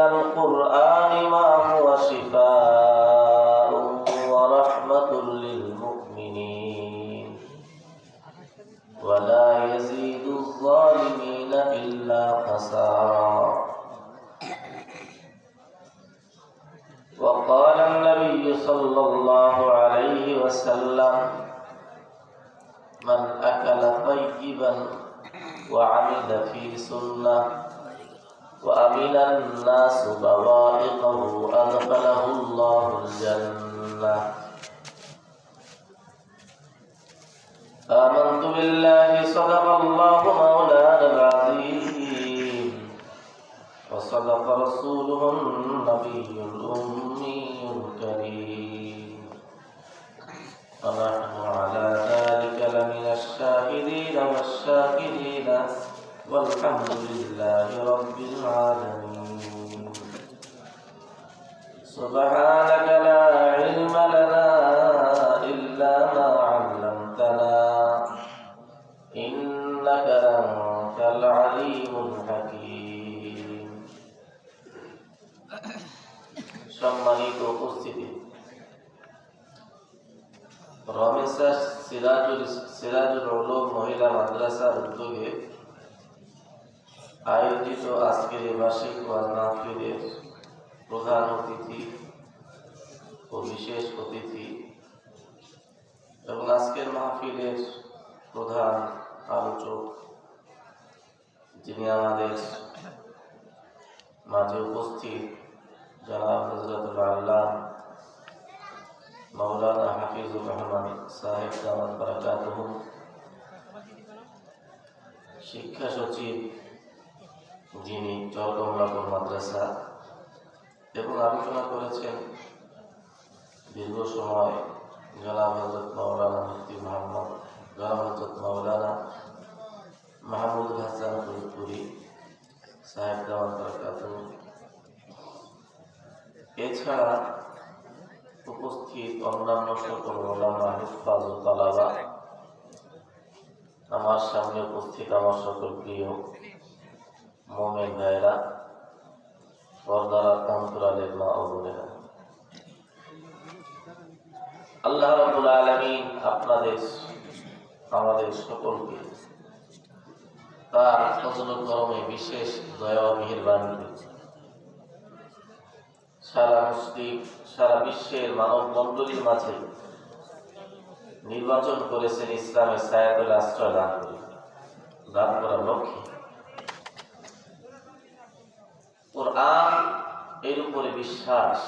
القرآن ما هو شفاء ورحمة للمؤمنين ولا يزيد الظالمين إلا خسارا. وقال النبي صلى الله عليه وسلم: من أكل طيبا وعمل في سنة وأمن الناس بوائقه أدخله الله الجنة. آمنت بالله صدق الله مولانا العظيم وصدق رسوله النبي الأمي الكريم ونحن على ذلك لمن الشاهدين والشاكرين والحمد لله رب العالمين. سبحانك لا علم لنا إلا ما علمتنا إنك أنت العليم الحكيم. সম্মানিত উপস্থিতি, রমেশা সিরাজুল উলুম মহিলা মাদ্রাসার উদ্যোগে আয়োজিত আজকের এই বার্ষিক ওয়াজ মাহফিলের প্রধান অতিথি ও বিশেষ অতিথি এবং আজকের মাহফিলের প্রধান আলোচক যিনি আমাদের মাঝে উপস্থিত জনাব হযরতুল আল্লামা মাওলানা হাফিজুর রহমান সাহেব দামাত বারাকাতুহু, শিক্ষা সচিব যিনি চরকমলাপুর মাদ্রাসা, এবং আলোচনা করেছেন দীর্ঘ সময় জনাব হযরত মাওলানা মুফতি মুহাম্মদ জনাব হযরত মাওলানা মাহমুদ হাসান ফরিদপুরি সাহেব দামাত বারাকাতুহু। এছাড়া উপস্থিত অন্যান্য সকল ওলামা হুফাজ ও তালাবা, আমার সামনে উপস্থিত আমার সকল প্রিয় মুমিন ভাইরা, পর্দার অন্তরালের মা ও বোনেরা, আল্লাহ রাব্বুল আলামিন আপনাদের আমাদের সকলকে তার ফজল ও করমে বিশেষ দয়া ও মেহেরবানিতে সারা বিশ্বের মানব মণ্ডলীর মাঝে নির্বাচন করেছেন ইসলামের ছায়াতলে আশ্রয় দান করার লক্ষ্যে। কোরআন এর উপরে বিশ্বাস,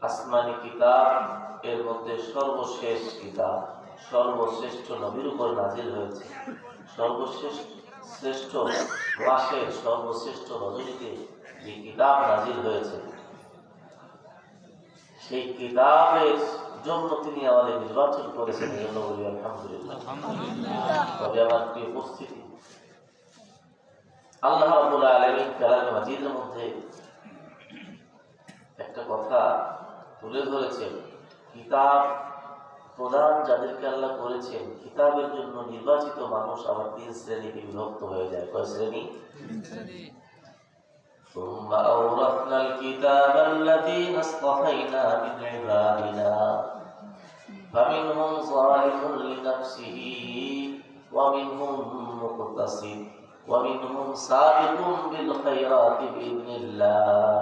আসমানি কিতাব এর মধ্যে সর্বশেষ কিতাব, সর্বশ্রেষ্ঠ নবীর উপর নাজিল হয়েছে, সর্বশ্রেষ্ঠ মাসের সর্বশ্রেষ্ঠ রজনীতে যে কিতাব নাজিল হয়েছে, সেই কিতাবের জন্য তিনি আমাদের নির্বাচন করেছেন। এই জন্য বলি আলহামদুলিল্লাহ। তবে আমার প্রিয় উপস্থিতি, আল্লাহ রাব্বুল আলামিন কালামে মাজিদের মধ্যে একটা কথা তুলে ধরেছেন। কিতাব প্রদান যাদেরকে আল্লাহ করেছেন, কিতাবের জন্য নির্বাচিত মানুষ আবার 3 শ্রেণীতে বিভক্ত হয়ে যায়। কয় শ্রেণী? ثم أورثنا الكتاب الذين اصطفينا من عبادنا فمنهم ظالم لنفسه ومنهم مقتصد ومنهم سابق بالخيرات بإذن الله।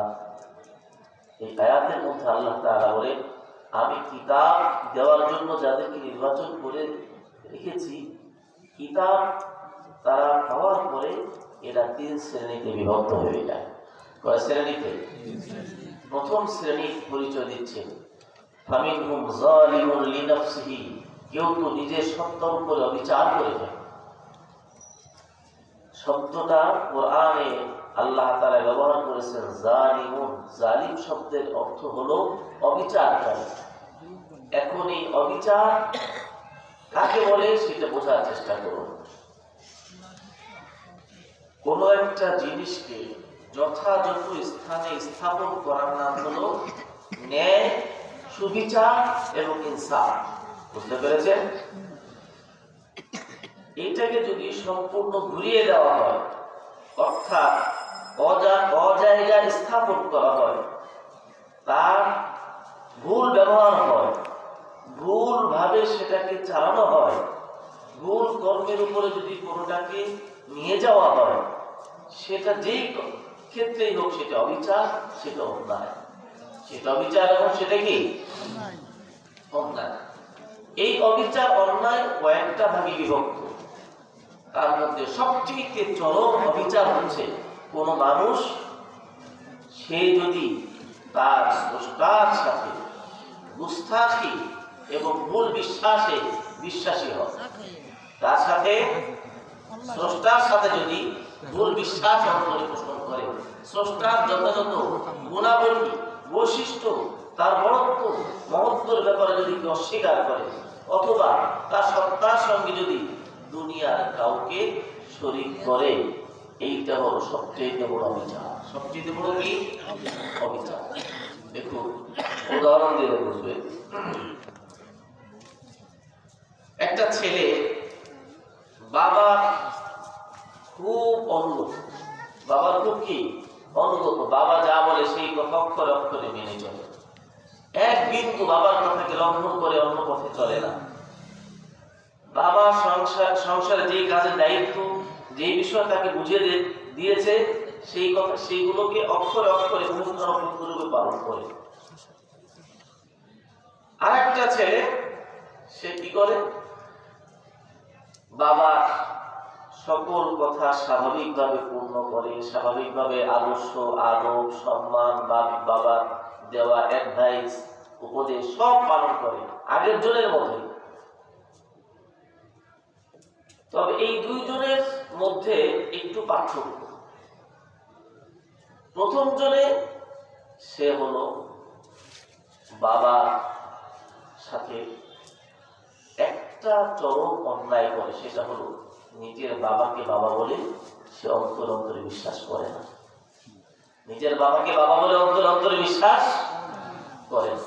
এই আয়াতের মধ্যে আল্লাহ তাআলা বলেন, আমি কিতাব দেওয়ার জন্য যাদেরকে নির্বাচন করে রেখেছি, কিতাব তারা পাওয়ার পরে এরা 3 শ্রেণীতে বিভক্ত হয়ে যায়। কয় শ্রেণীতে? প্রথম শ্রেণীর পরিচয় দিচ্ছেন, ফামিনহুম যালিমুন লিনাফসিহি, কেউ তো নিজের সত্তার উপরে অবিচার করে যায়। শব্দটা কোরআনে আল্লাহ তাআলা ব্যবহার করেছেন জালিমুন। জালিম শব্দের অর্থ হলো অবিচারকারী। এখন এই অবিচার কাকে বলে সেটা বোঝার চেষ্টা করুন। কোন একটা জিনিসকে যথাযথ স্থানে স্থাপন করার নাম হলো ন্যায়, সুবিচার এবং ইনসাফ। বুঝতে পেরেছেন? এইটাকে যদি সম্পূর্ণ ঘুরিয়ে দেওয়া হয়, অর্থাৎ অজায়গায় স্থাপন করা হয়, তার ভুল ব্যবহার হয়, ভুল ভাবে সেটাকে চালানো হয়, ভুল কর্মের উপরে যদি কোনোটাকে নিয়ে যাওয়া হয়, সেটা যেই ক্ষেত্রেই হোক, সেটা অবিচার, সেটা অন্যায়, সেটা অবিচার এবং সেটা কি অন্যায়। এই অবিচার অন্যায় কয়েকটা ভাগে বিভক্ত। তার মধ্যে সবচেয়ে চরম অবিচার হচ্ছে কোন মানুষ সে যদি তার স্রষ্টার সাথে গুস্তাখি এবং ভুল বিশ্বাসে বিশ্বাসী হয়, তার সাথে স্রষ্টার সাথে যদি ভুল বিশ্বাস অন্তরে পোষণ করে, স্রষ্টার যথাযথ গুণাবলী বৈশিষ্ট্য তার বড়ত্ব মহত্বর ব্যাপারে যদি অস্বীকার করে, অথবা তার সত্তার সঙ্গে যদি দুনিয়ার কাউকে শরীক করে, এইটা হলো সবচেয়ে বড় অবিচার। সবচেয়ে বড় কি অবিচার? দেখুন, উদাহরণ দিয়ে বুঝবে। একটা ছেলে বাবা খুব অনুগত, বাবার খুব কি অনুগত, বাবা যা বলে সেই কথা অক্ষরে অক্ষরে মেনে চলে, এক বিন্দু বাবার কথাকে লঙ্ঘন করে অন্য পথে চলে না। বাবা সংসারে যে কাজের দায়িত্ব, যে বিষয় তাকে বুঝিয়ে দিয়েছে, সেই কথা সেইগুলোকে অক্ষরে অক্ষরে পুনরুক্তি পালন করে। আর একটা ছেলে, সে কি করে, বাবা সকল কথা স্বাভাবিকভাবে পূর্ণ করে, স্বাভাবিকভাবে আদর্শ আদব সম্মান বা বাবার দেওয়া অ্যাডভাইস উপদেশ সব পালন করে আগের জনের মতোই। তবে এই দুইজনের মধ্যে একটু পার্থক্য। প্রথম জনে সে হলো বাবার সাথে একটা চরম অন্যায় করে, সেটা হলো নিজের বাবাকে বাবা বলে সে অন্তর অন্তরে বিশ্বাস করে না। নিজের বাবাকে বাবা বলে অন্তর অন্তরে বিশ্বাস করে না।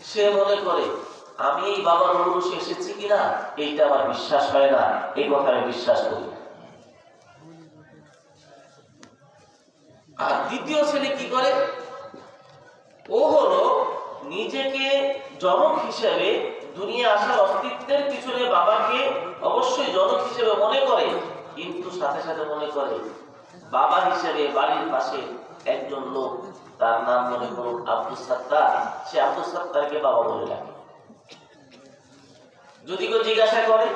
সে মনে করে আমি এই বাবার অনুরোষে এসেছি কিনা এইটা আমার বিশ্বাস হয় না, এই কথা আমি বিশ্বাস করি। আর দ্বিতীয় ছেলে কি করে, ও হলো নিজেকে জনক হিসেবে দুনিয়া আসার অস্তিত্বের পিছনে বাবাকে অবশ্যই জনক হিসেবে মনে করে, কিন্তু সাথে সাথে মনে করে বাবা হিসেবে বাড়ির পাশে একজন লোক, তার নাম মনে করুন আব্দুল সাত্তার, সে আব্দুল সাত্তারকে বাবা বলে ডাকে। যদি কেউ জিজ্ঞাসা করে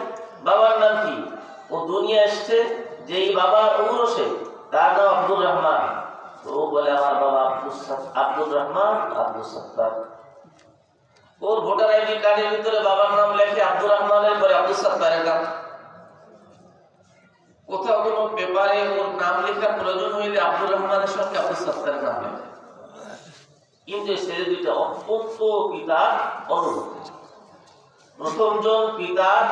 বাবার নাম কি, ও দুনিয়া এসছে যেই বাবার ঔরসে, তার নাম আব্দুর রহমান, তো ও বলে আমার বাবা আব্দুর রহমান আব্দুল সাত্তার। ওর ভোটার আইডি কার্ডের ভিতরে বাবার নাম লেখে আব্দুর রহমানের পরে আব্দুল সাত্তারের নাম। কোথাও কোনো পেপারে ওর নাম লেখার প্রয়োজন হইলে আব্দুর রহমানের সঙ্গে আব্দুল সাত্তারের নাম লেখে। কিন্তু ছেলে দুইটা অত্যন্ত পিতার অনুগত। প্রথম জন পিতার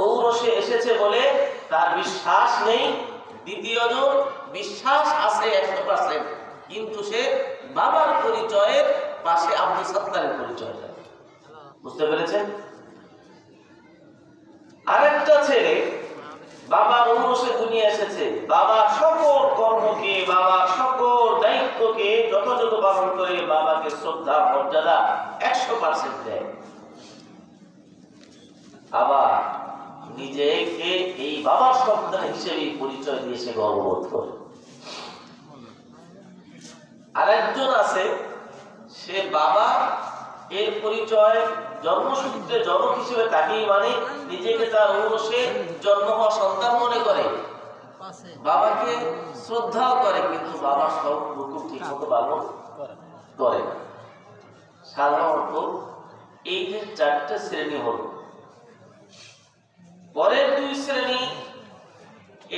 ঔরসে এসেছে বলে তার বিশ্বাস নেই, দ্বিতীয় জন বিশ্বাস আছে 100%, কিন্তু সে বাবার পরিচয়ের পাশে আব্দুল সাত্তারের পরিচয় দেয়। বুঝতে পেরেছেন? আরেকটা ছেলে বাবার ঔরসে দুনিয়া এসেছে, বাবার সকল কর্মকে, বাবার সকল দায়িত্বকে যথাযথ পালন করে বাবাকে শ্রদ্ধা মর্যাদা 100% দেয়, আবার নিজেকে এই বাবার সন্তান হিসেবে পরিচয় দিয়ে সে গর্ববোধ করে। আরেকজন আছে, সে বাবা এর পরিচয় জন্মসূত্রে জনক হিসেবে তাকেই মানে, নিজেকে তার ঔরসে জন্ম হওয়া সন্তান মনে করে, বাবাকে শ্রদ্ধাও করে, কিন্তু বাবার সব হুকুম ঠিক মতো পালন করে না। সাধারণত এই যে চারটে শ্রেণী হল, পরের দুই শ্রেণী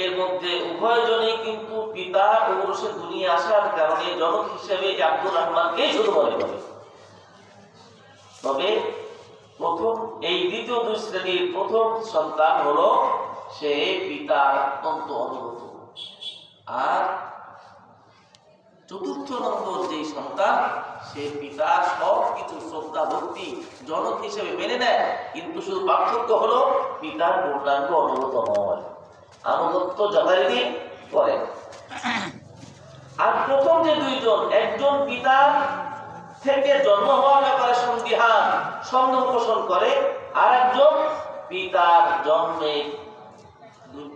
এর মধ্যে উভয়জনেই কিন্তু পিতা ঔরসে দুনিয়া আসার কারণে জনক হিসেবে আব্দুর রহমানকেই শুধু মনে করে। তবে প্রথম এই দ্বিতীয় দুই শ্রেণীর প্রথম সন্তান হলো সে পিতার অত্যন্ত অনুগত, আর চতুর্থ নম্বর যে সন্তান সে পিতার সব কিছু শ্রদ্ধা ভক্তি জনক হিসেবে মেনে নেয়, কিন্তু শুধু পার্থক্য হলো পিতার পূর্ণাঙ্গ অনুগত নয়, আনুগত্য যথারীতি করে। আর প্রথম যে দুইজন, একজন পিতার থেকে জন্ম হওয়ার ব্যাপারে সন্দিহান সন্দেহ পোষণ করে, আর একজন পিতার জন্মে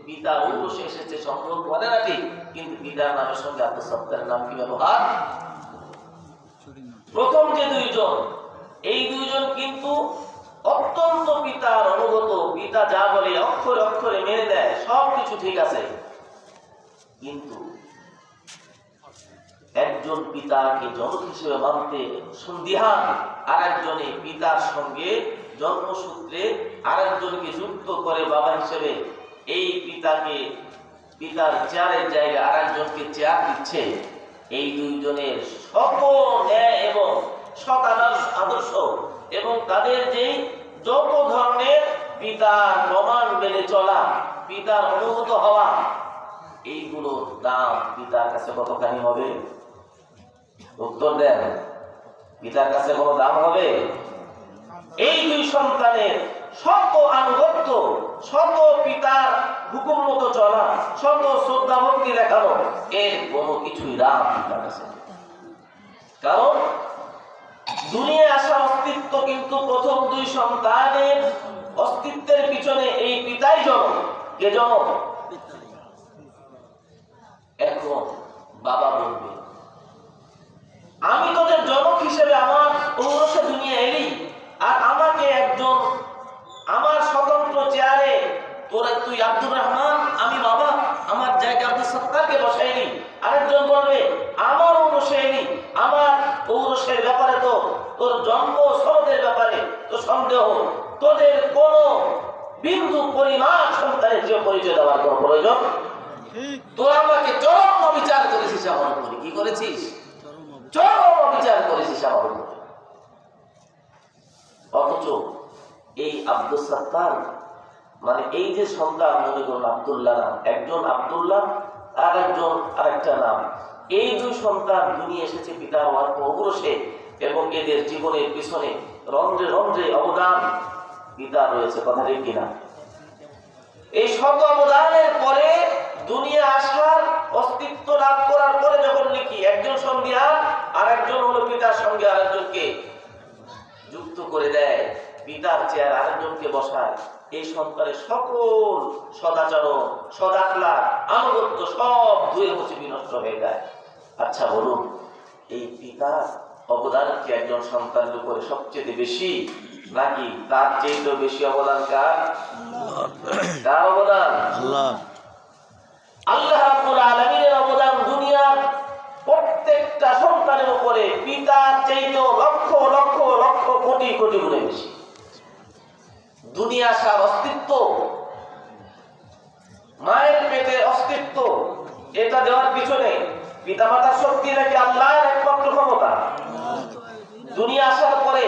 পিতার ঔরসে এসেছে সন্দেহ করে না ঠিক, কিন্তু পিতার নামের সঙ্গে আত্মসত্তার নাম কি ব্যবহার। প্রথম যে দুইজন, এই দুইজন কিন্তু অত্যন্ত পিতার অনুগত, পিতা যা বলে অক্ষরে অক্ষরে মেনে দেয়, সবকিছু ঠিক আছে। কিন্তু একজন পিতাকে জনক হিসেবে মানতে সন্দিহান, আর একজনে পিতার সঙ্গে জন্মসূত্রে আর একজনকে যুক্ত করে বাবা হিসেবে এই পিতাকে, পিতার চেয়ারের জায়গায় আর একজনকে চেয়ার দিচ্ছে। এই দুইজনের সকল ন্যায় এবং সৎ আদর্শ এবং তাদের যে যত ধরনের পিতার প্রমাণ মেনে চলা, পিতার অনুগত হওয়া, এইগুলোর দাম পিতার কাছে কতখানি হবে? উত্তর দেন, পিতার কাছে কোনো দাম হবে? এই দুই সন্তানের শত আনুগত্য, শত পিতার হুকুম মতো চলা, শত শ্রদ্ধা ভক্তি দেখানো, এর কোনো কিছুই দাম পিতার কাছে। কারণ দুনিয়ায় আসা অস্তিত্ব কিন্তু প্রথম দুই সন্তানের অস্তিত্বের পিছনে এই পিতাই জনক। কে জনক? এখন বাবা বলবে, আমি তোদের জনক হিসেবে আমার ঔরসে দুনিয়া এলি, আর আমাকে একজন আমার স্বতন্ত্র চেয়ারে তুই আব্দুর রহমান, আমি বাবা আমার জায়গায় আব্দুল সত্তারকে বসাইনি। আরেকজন বলবে, আমার ঔরসে এলি, আমার ঔরসের ব্যাপারে তো তোর জন্ম সনদের ব্যাপারে তো সন্দেহ, তোদের কোন বিন্দু পরিমাণ সন্তানের যে পরিচয় দেওয়ার কোন প্রয়োজন। তোরা আমাকে চরম অবিচার করেছিস আমার উপরে। কি করেছিস? চরম অবিচার করেছিস আমার উপরে। অথচ এই আব্দুল সত্তার মানে এই যে সন্তান, মনে করুন আব্দুল্লাহ নাম, একজন আব্দুল্লাহ আর একজন আরেকটা নাম, এই দুই সন্তান দুনিয়া এসেছে পিতা হওয়ার ঔরসে, এবং এদের জীবনের পিছনে রন্ধ্রে রন্ধ্রে অবদান পিতা রয়েছে। কথা ঠিক কিনা? এই শত অবদানের পরে দুনিয়া আসার অস্তিত্ব লাভ করার পরে যখন লিখি একজন সন্ধিহান আর একজন হলো পিতার সঙ্গে আরেকজনকে যুক্ত করে দেয়, পিতার চেয়ার আরেকজনকে বসায়, এই সন্তানের সকল সদাচরণ, সদাখলাক, আনুগত্য সব ধুয়ে মুছে বিনষ্ট হয়ে যায়। আচ্ছা বলুন, এই পিতার অবদান কি একজন সন্তানের উপরে সবচেয়ে বেশি, নাকি তার চেয়ে বেশি অবদান কার? কার অবদান? আল্লাহ রাব্বুল আলামিনের অবদান দুনিয়ার প্রত্যেকটা সন্তানের উপরে পিতার চাইতে লক্ষ লক্ষ লক্ষ কোটি কোটি গুণে বেশি। দুনিয়া আসার অস্তিত্ব, মায়ের পেটে অস্তিত্ব, এটা দেওয়ার পিছনে পিতামাতার শক্তি নাকি আল্লাহর একমাত্র ক্ষমতা? দুনিয়া আসার পরে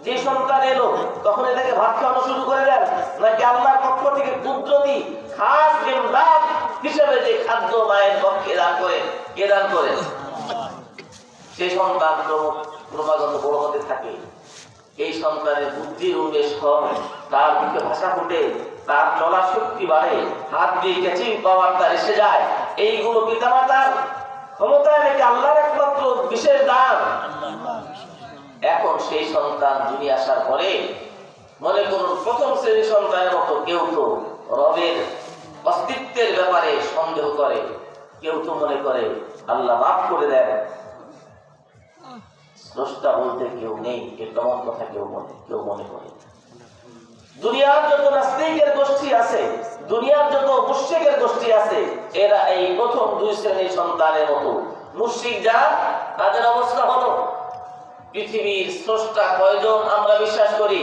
যে সন্তান এলো তখন এটাকে ভাত খাওয়ানো শুরু করে দেন, নাকি আল্লাহর পক্ষ থেকে কুদরতি খাস ইমদাদ হিসেবে যে খাদ্য মায়ের পক্ষে দান করেন? কে দান করেন? সেই সন্তান ক্রমাগত বড় হতে থাকে, এই সন্তানের বুদ্ধির উন্মেষ হয়, তার মুখে ভাষা ফুটে, তার চলার শক্তি বাড়ে, হাত দিয়ে ক্যাচিং পাওয়ার তার এসে যায়। এইগুলো পিতামাতার ক্ষমতায় নাকি আল্লাহর একমাত্র বিশেষ দান? এখন সেই সন্তান দুনিয়া আসার পরে মনে করুন প্রথম শ্রেণীর সন্তানের মতো কেউ তো রবের অস্তিত্বের ব্যাপারে সন্দেহ করে, কেউ তো মনে করে আল্লাহ মাফ করে দেন, স্রষ্টা বলতে কেউ নেই, এমন কথা কেউ মনে করে। দুনিয়ার যত নাস্তিকের গোষ্ঠী আছে, দুনিয়ার যত মুশরিকের গোষ্ঠী আছে, এরা এই প্রথম দুই শ্রেণীর সন্তানের মতো। মুশরিক যারা, তাদের অবস্থা হলো পৃথিবীর স্রষ্টা কয়জন আমরা বিশ্বাস করি?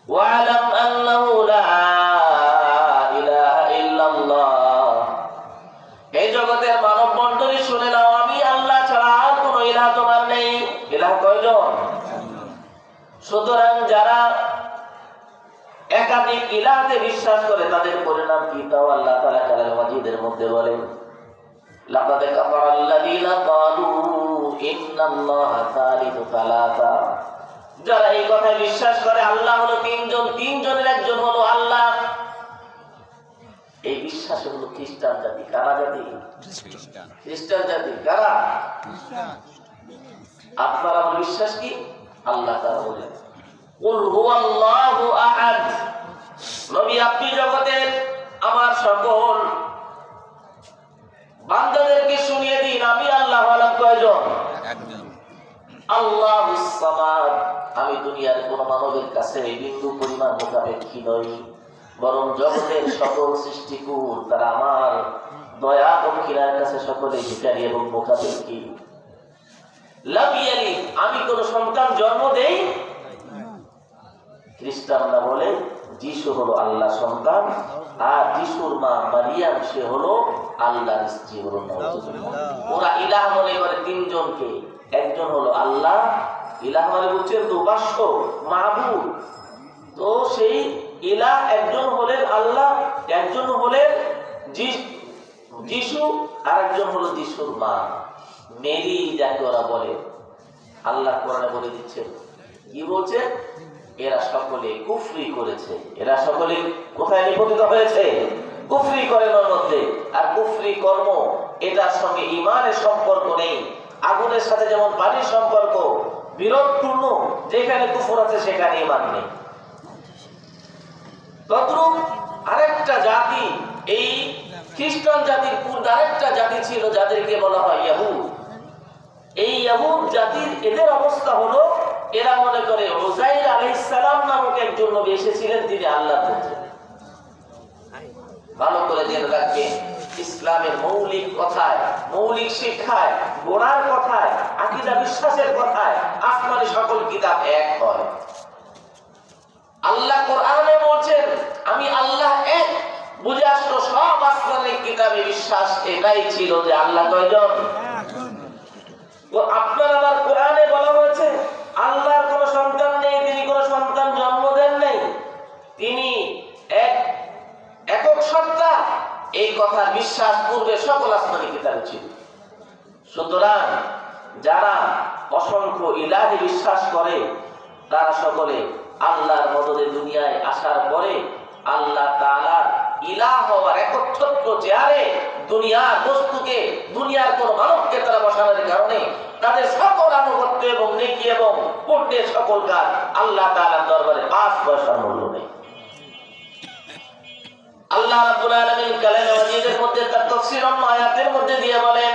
ওয়ালাম আন্নাহু লা ইলাহা ইল্লাল্লাহ। এই জগতের মানব মণ্ডলী শুনে নাও, আমি আল্লাহ ছাড়া আর কোনো ইলাহ তোমার নেই। ইলাহ কয়জন? সুতরাং যারা একাধিক ইলাহতে বিশ্বাস করে তাদের পরিণাম কি তাও আল্লাহ তাআলা কালাম মাজিদের মধ্যে বলেন, লাকাদ কাফারাল্লাযীনা ক্বালু ইন্নাল্লাহা সালিসু সালাসা। যারা এই কথায় বিশ্বাস করে আল্লাহ হলো তিনজন, তিনজনের একজন হলো আল্লাহ, এই বিশ্বাসে হলো খ্রিস্টান জাতি। কারা জাতি? খ্রিস্টান জাতি। কারা? আপনার আমার বিশ্বাস কি? আল্লাহ তাআলা বলেন কুল হুয়াল্লাহু আহাদ। নবী আপনি জগতের আমার সকল বান্দাদেরকে শুনিয়ে দিন আমি আল্লাহ হলাম কয়জন? একজন। আল্লাহুস সামাদ। আমি দুনিয়ার কোন মানবের কাছে বিন্দু পরিমাণ মুখাপেক্ষী নই, বরং জগতের সকল সৃষ্টিকুল তারা আমার দয়া ও কিরার কাছে সকলে ভিখারী এবং মুখাপেক্ষী। লাম ইয়ালিদ, আমি কোন সন্তান জন্ম দেই। খ্রিস্টানরা বলে যিশু হলো আল্লাহ সন্তান, আর যিশুর মা মারিয়াম সে হলো আল্লাহর স্ত্রী। হলো ওরা ইলাহ মনে করে তিনজনকে, একজন হলো আল্লাহ, ইলাহ মানে বলছেন উপাস্য মাবুদ। তো সেই ইলাহ একজন হলেন আল্লাহ, একজন হলেন যিশু, আর একজন হলো যিশুর মা মেরি, যাকে ওরা বলে। আল্লাহ কোরআনে বলে দিচ্ছে, কি বলছে? এরা সকলে কুফরি করেছে। এরা সকলে কোথায় নিপতিত হয়েছে? কুফরি কর্মের মধ্যে। আর কুফরি কর্ম এটার সঙ্গে ঈমানের সম্পর্ক নেই। আগুনের সাথে যেমন পানির সম্পর্ক বিরোধপূর্ণ, যেখানে কুফর আছে সেখানে ঈমান নেই। তদ্রূপ আরেকটা জাতি, এই খ্রিস্টান জাতির পূর্বে আরেকটা জাতি ছিল যাদেরকে বলা হয় ইয়াহুদ। এই ইয়াহুদ জাতির এদের অবস্থা হলো, এরা মনে করে উযাইর আলাইহিস সালাম নামক একজন নবী এসেছিলেন, তিনি আল্লাহর পুত্র। ভালো করে জেনে রাখবেন, ইসলামের মৌলিক কথায়, মৌলিক শিক্ষায়, গোড়ার কথায়, আকীদা বিশ্বাসের কথায় আসমানি সকল কিতাব এক হয়। আল্লাহ কোরআনে বলছেন আমি আল্লাহ এক। বুঝে আসলো সব আসমানি কিতাবে বিশ্বাস এটাই ছিল যে আল্লাহ কয়জন? আপনার আমার কোরআনে বলা হয়েছে আল্লাহর কোন সন্তান নেই, তিনি কোন সন্তান জন্ম দেন নাই, তিনি একক সত্তা। এই কথা বিশ্বাস পূর্বে সকল আসমানি কিতাবে ছিল। সুতরাং যারা অসংখ্য ইলাহে বিশ্বাস করে তারা সকলে আল্লাহর মদদে দুনিয়ায় আসার পরে আল্লাহ তাআলা ইলাহ হওয়ার একচ্ছত্র চেয়ারে দুনিয়ার বস্তুকে, দুনিয়ার কোন মানবকে তারা বসানোর কারণে তাদের সকল আনুগত্য এবং নেকি এবং পুণ্যের সকল কাজ আল্লাহ তাআলার দরবারে ৫ পয়সার মূল্য নেই। আল্লাহ রাব্বুল আলামিন কালামে মাজিদের মধ্যে তার তাফসীর আয়াতের মধ্যে দিয়ে বলেন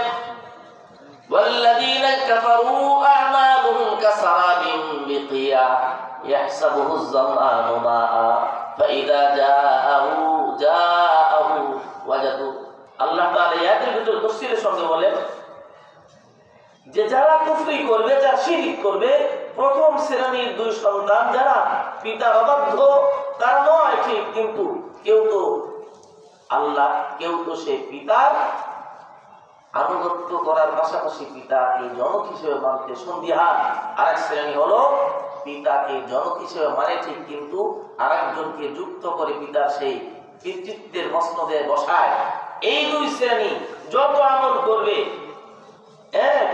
ওয়াল্লাযীনা কাফারু আ'মালুহুম কাসারাবিন বিকিয়া ইয়াহসাবুহু আয-যামআনু মাআ ফাইযা জাআহু ওয়াজাদু। আল্লাহ তাআলা আয়াতের ভিতর তাফসীরের সঙ্গে বলেন যে যারা কুফরি করবে, যারা শিরক করবে, প্রথম শ্রেণীর দুই সন্তান যারা পিতার অবাধ্য তারা নয় ঠিক, কিন্তু কেউ তো আল্লাহ, কেউ তো সে পিতার আনুগত্য করার পাশাপাশি পিতাকে জনক হিসেবে মানতে সন্দিহান। আরেক শ্রেণী হলো পিতাকে জনক হিসেবে মানে ঠিক, কিন্তু আরেকজনকে যুক্ত করে পিতার সেই পিতৃত্বের মসনদে বসায়। এই দুই শ্রেণী যত আমল করবে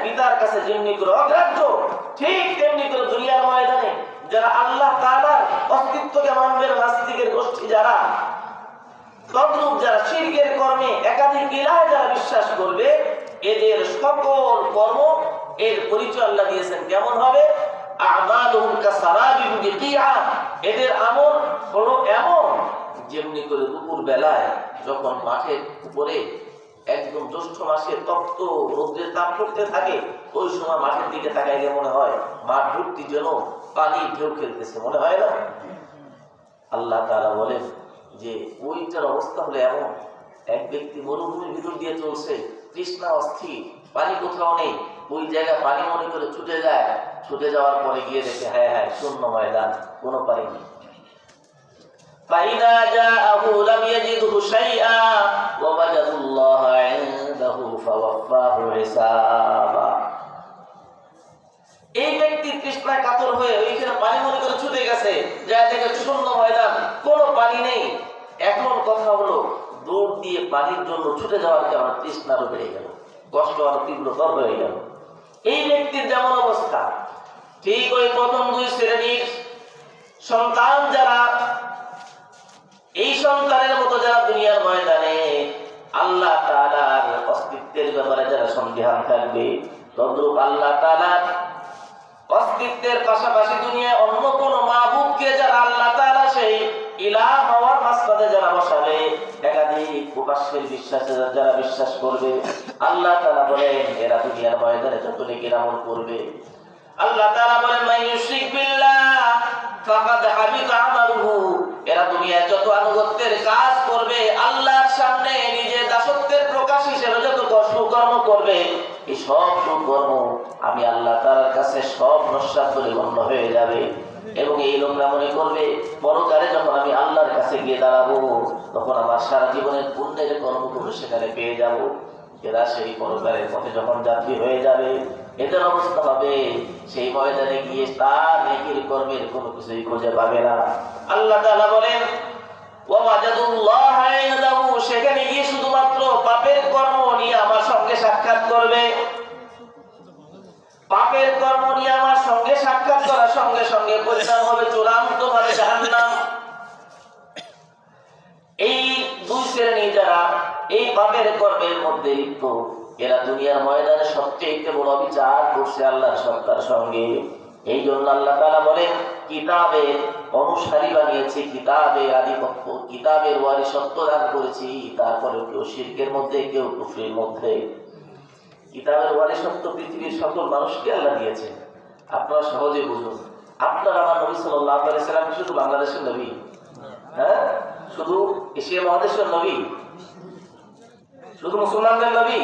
পিতার কাছে যেমনি করে অগ্রাহ্য, ঠিক তেমনি করে দুনিয়ার ময়দানে যারা আল্লাহ তাআলার অস্তিত্বকে মানবে, নাস্তিকের গোষ্ঠী যারা, তদ্রূপ যারা শিরকের কর্মে একাধিক ইলাহ যারা বিশ্বাস করবে, এদের সকল কর্ম এর পরিচয় আল্লাহ দিয়েছেন কেমন হবে? আমালুহুম কাসারাবিন বিকিয়া। এদের আমল হলো এমন যেমনি করে দুপুর বেলায় যখন মাঠের উপরে একদম জ্যৈষ্ঠ মাসে তপ্ত রৌদ্রের তাপ পড়তে থাকে, ওই সময় মাঠের দিকে তাকাইলে মনে হয় মাঠ ভর্তি যেন পানির ঢেউ খেলতেছে, মনে হয় না? আল্লাহ তাআলা বলেন যে ওইটার অবস্থা হলো এমন, এক ব্যক্তি মরুভূমির ভিতর দিয়ে চলছে, তৃষ্ণা অস্থির, পানি কোথাও নেই, ওই জায়গা পানি মনে করে ছুটে যায়, ছুটে যাওয়ার পরে গিয়ে দেখে হ্যাঁ হ্যাঁ শূন্য ময়দান, কোনো পানি নেই। فإذا جاءه لم يجده شيئا ووجدوا الله عنده فوفاه حسابا। এই ব্যক্তি তৃষ্ণায় কাতর হয়ে ওইখানে পানি মনে করে ছুটে গেছে, যা দেখে শূন্য ময়দান, কোনো পানি নেই। এখন কথা হলো দৌড় দিয়ে পানির জন্য ছুটে যাওয়ার কারণে তৃষ্ণা আরো বেড়ে গেল, কষ্ট আরো তীব্রতর হয়ে গেল। এই ব্যক্তির যেমন অবস্থা, ঠিক ওই প্রথম দুই শ্রেণীর সন্তান যারা এই সন্তানের মতো যারা দুনিয়ার ময়দানে আল্লাহ তাআলার অস্তিত্বের ব্যাপারে যারা সন্দিহান থাকবে, তদ্রূপ আল্লাহ তাআলার অস্তিত্বের পাশাপাশি দুনিয়ায় অন্য কোন মাবুদকে যারা আল্লাহ তাআলা সেই ইলাহ হওয়ার মাসবাদে যারা বসাবে, একাধিক উপাস্যের বিশ্বাসে যারা বিশ্বাস করবে, আল্লাহ তাআলা বলেন এরা দুনিয়ার ময়দানে যত নেকির আমল করবে, আল্লাহ তাআলা বলেন মান ইউশরিক বিল্লাহ ফাকাদ হাবিতা আমালুহু, এরা দুনিয়ায় যত আনুগত্যের কাজ করবে, আল্লাহর সামনে নিজের দাসত্বের প্রকাশ হিসেবে যত কর্ম করবে, এই সব কর্ম আমি আল্লাহ তাআলার কাছে সব নস্যাৎ বলে গণ্য হয়ে যাবে। এবং এই লোকরা মনে করবে পরকালে যখন আমি আল্লাহর কাছে গিয়ে দাঁড়াবো, তখন আমার সারা জীবনের পুণ্যের কর্মগুলো সেখানে পেয়ে যাব। এরা সেই পরকালের পথে যখন যাত্রী হয়ে যাবে, এদের অবস্থা হবে সেই ময়দানে গিয়ে তার নেকির কর্মের কোনো কিছুই খুঁজে পাবে না। আল্লাহ তাআলা বলেন ওয়াজাদুল্লাহ ইনদাহু, সেখানে গিয়ে শুধুমাত্র পাপের কর্ম নিয়ে আমার সঙ্গে সাক্ষাৎ করবে। পাপের কর্ম নিয়ে আমার সঙ্গে সাক্ষাৎ করার সঙ্গে সঙ্গে পরিণাম হবে চূড়ান্তভাবে জাহান্নাম। এই দুই শ্রেণী যারা এই পাপের কর্মের মধ্যে লিপ্ত, এরা দুনিয়ার ময়দানে সবচেয়ে বড় বিচার করছে আল্লাহর সত্তার সঙ্গে। এই জন্য আল্লাহ তাআলা বলেন কিতাবের অনুসারী বানিয়েছি, কিতাবের আধিপত্য, কিতাবের ওয়ারিসত্ব দান করেছি, তারপরে কেউ শিরকের মধ্যে কেউ কুফরির মধ্যে। কিতাবের ওয়ারিসত্ব পৃথিবীর সকল মানুষকে আল্লাহ দিয়েছে। আপনারা সহজে বুঝুন, আপনার আমার নবী সাল্লাল্লাহু আলাইহি ওয়াসাল্লাম শুধু বাংলাদেশের নবী? হ্যাঁ, শুধু এশিয়া মহাদেশের নবী? শুধু মুসলমানদের নবী?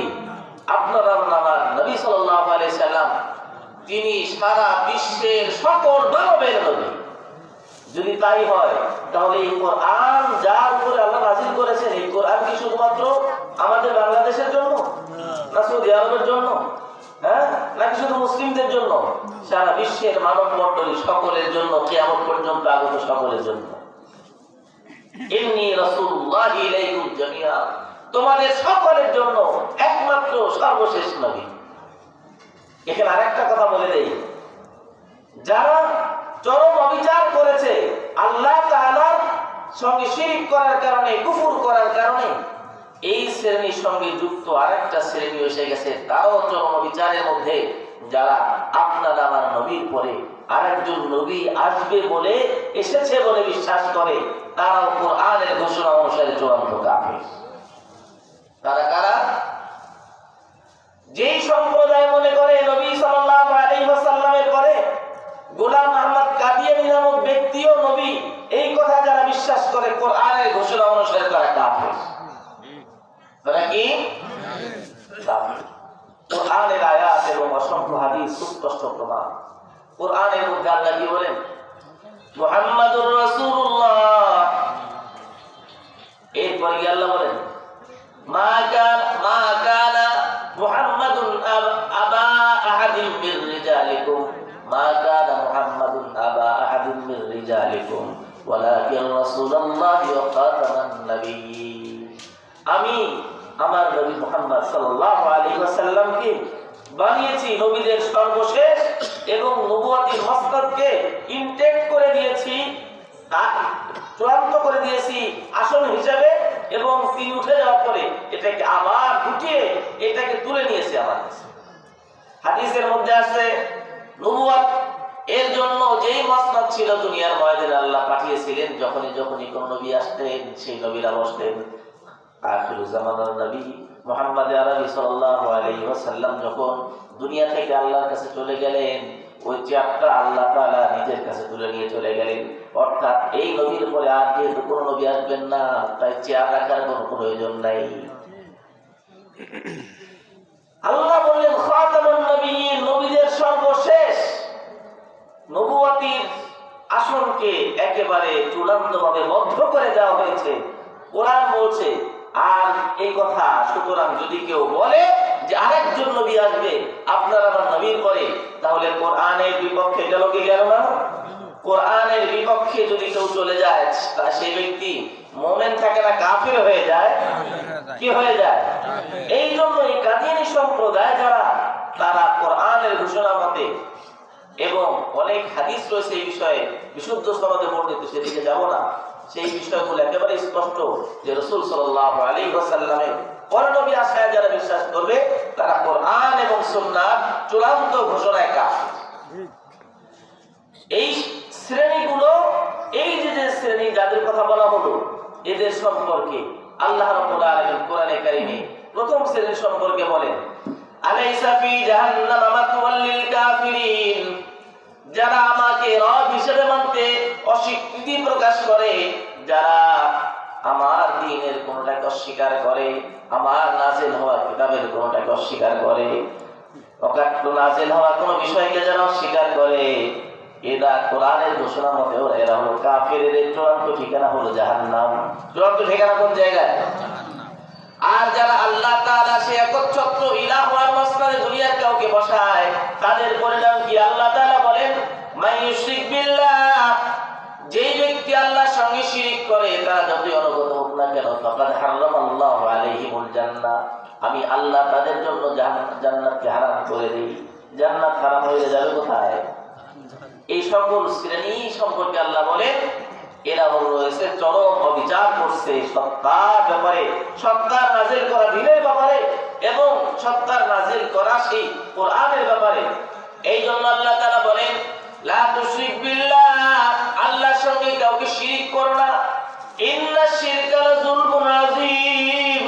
আপনার আমার নবী সাল্লাল্লাহু আলাইহি ওয়াসাল্লাম তিনি সারা বিশ্বের সকল মানবের নবী। যদি তাই হয়, তাহলে এই কোরআন যার উপরে আল্লাহ নাযিল করেছেন, এই কোরআন কি শুধুমাত্র আমাদের বাংলাদেশের জন্য, না সৌদি আরবের জন্য, হ্যাঁ, নাকি শুধু মুসলিমদের জন্য? সারা বিশ্বের মানব মণ্ডলী সকলের জন্য, কিয়ামত পর্যন্ত আগত সকলের জন্য। ইন্নী রাসূলুল্লাহি ইলাইকুম জামিআ, তোমাদের সকলের জন্য একমাত্র সর্বশেষ নবী। এখানে আরেকটা কথা বলে দেই, যারা চরম অবিচার করেছে, আল্লাহ তাআলার সঙ্গে শিরক করার কারণে, কুফর করার কারণে, এই শ্রেণীর সঙ্গে যুক্ত আরেকটা শ্রেণী এসে গেছে, তারাও চরম অবিচারের মধ্যে, যারা আপনার আমার নবীর পরে আরেকজন নবী আসবে বলে, এসেছে বলে বিশ্বাস করে, তারাও কোরআনের ঘোষণা অনুসারে চূড়ান্ত কাফের। তারা কারা? যেই সম্প্রদায় মনে করে নবী সাল্লাল্লাহু আলাইহি ওয়াসাল্লামের পরে গোলাম আহমদ কাদিয়ানী নামক ব্যক্তিও নবী, এই কথা যারা বিশ্বাস করে, কোরআনের ঘোষণা অনুসারে তারা কাফের। তারা কি কাফের? কোরআনের আয়াত এবং অসংখ্য হাদিস সুস্পষ্ট প্রমাণ। কোরআনের মধ্যে আল্লাহ কি বলেন? মুহাম্মাদুর রাসূলুল্লাহ। এরপর কি আল্লাহ বলেন মা কানা মুহাম্মাদুন আবা আহাদিন মির রিজালিকুম, মা কানা মুহাম্মাদুন আবা আহাদিন মির রিজালিকুম ওয়ালাকিন রাসূলুল্লাহি ওয়া খাতামান নাবিয়্যিন। আমি আমার নবী মুহাম্মদ সাল্লাল্লাহু আলাইহি ওয়াসাল্লামকে বানিয়েছি নবীদের সর্বশেষ এবং নবুয়তের মসনদকে ইনটেক করে দিয়েছি, চূড়ান্ত করে দিয়েছি আসল হিসাবে, এবং তিনি উঠে যাওয়ার পরে এটাকে আবার গুটিয়ে এটাকে তুলে নিয়েছে আমার কাছে। হাদিসের মধ্যে আছে নবুয়ত এর জন্য যেই মসনদ ছিল দুনিয়ার ময়দানে আল্লাহ পাঠিয়েছিলেন, যখনই কোন নবী আসতেন সেই নবীরা বসতেন। আখিরুজ জামানার নবী মুহাম্মদ আরবি সাল্লাল্লাহু আলাইহি ওয়াসাল্লাম যখন দুনিয়া থেকে আল্লাহর কাছে চলে গেলেন, ওই চেয়ারটা আল্লাহ তাআলা নিজের কাছে তুলে নিয়ে চলে গেলেন। অর্থাৎ এই নবীর পরে আর যেহেতু কোনো নবী আসবেন না, তাই চেয়ার রাখার কোনো প্রয়োজন নাই। আল্লাহ বললেন খাতামুন নবিয়্যিন, নবীদের সর্বশেষ নবুয়তির আসনকে একেবারে চূড়ান্তভাবে বদ্ধ করে দেওয়া হয়েছে। কোরআন বলছে, আর এই কথা সুতরাং যদি কেউ বলে যে আরেকজন নবী আসবে আপনার আমার নবীর পরে, তাহলে কোরআনের বিপক্ষে গেল কি গেল না? কোরআনের বিপক্ষে যদি কেউ চলে যায়, তা সেই ব্যক্তি মুমিন থাকে না, কাফির হয়ে যায়। কি হয়ে যায়? এই জন্য এই কাদিয়ানী সম্প্রদায় যারা, তারা কোরআনের ঘোষণা মতে, এবং অনেক হাদিস রয়েছে এই বিষয়ে বিশুদ্ধ সনদে বর্ণিত, সেদিকে যাব না, সেই বিষয়গুলো একেবারে স্পষ্ট যে রাসূল সাল্লাল্লাহু আলাইহি ওয়াসাল্লামের পরনবী আসায় যারা বিশ্বাস করবে তারা কোরআন এবং সুন্নাহর চূড়ান্ত ঘোষণায় কাফির। এই শ্রেণীগুলো, এই যে শ্রেণী যাদের কথা বলা হলো, এদের সম্পর্কে আল্লাহ রাব্বুল আলামিন কোরআনে কারীমে প্রথম শ্রেণী সম্পর্কে বলেন, আলাইসা ফি জাহান্নামা মাতওয়াল লিল কাফিরিন, যারা আমাকে রব হিসেবে মানতে অস্বীকৃতি প্রকাশ করে, যারা আমার দ্বীনের কোনটাকে অস্বীকার করে, আমার নাজিল হওয়া কিতাবের কোনটাকে অস্বীকার করে, অকাট্য নাজিল হওয়া কোনো বিষয়কে যারা অস্বীকার করে, এরা কোরআনের ঘোষণা মতে এরা হলো কাফেরদের চূড়ান্ত ঠিকানা হলো জাহান্নাম। চূড়ান্ত ঠিকানা কোন জায়গায়? আর যারা আল্লাহ তাআলা সে একচ্ছত্র ইলাহ হওয়ার মাসনাদে দুনিয়ার কাউকে বসায়, তাদের পরিণাম কি? আল্লাহ তাআলা বলেন, মান ইউশরিক বিল্লাহ, যেই ব্যক্তি আল্লাহর সঙ্গে শিরিক করে, তারা যতই অনুগত হোক না কেন, ফাকাদ হারামাল্লাহু আলাইহিমুল জান্নাহ, আমি আল্লাহ তাদের জন্য জান্নাতকে হারাম করে দেই। জান্নাত হারাম হয়ে যাবে কোথায়? এই সকল শ্রেণী সম্পর্কে আল্লাহ বলেন, এরা রয়েছে চরম অবিচার করছে সত্তার ব্যাপারে, সত্তার নাজিল করা দ্বীনের ব্যাপারে এবং সত্তার নাজিল করা সেই কোরআনের ব্যাপারে। এই জন্য আল্লাহ তাআলা বলেন, লা তুশরিক বিল্লাহ, আল্লাহর সঙ্গে কাউকে শিরিক করো না। ইন্নাশ শিরকা লাযুলমুন আযীম,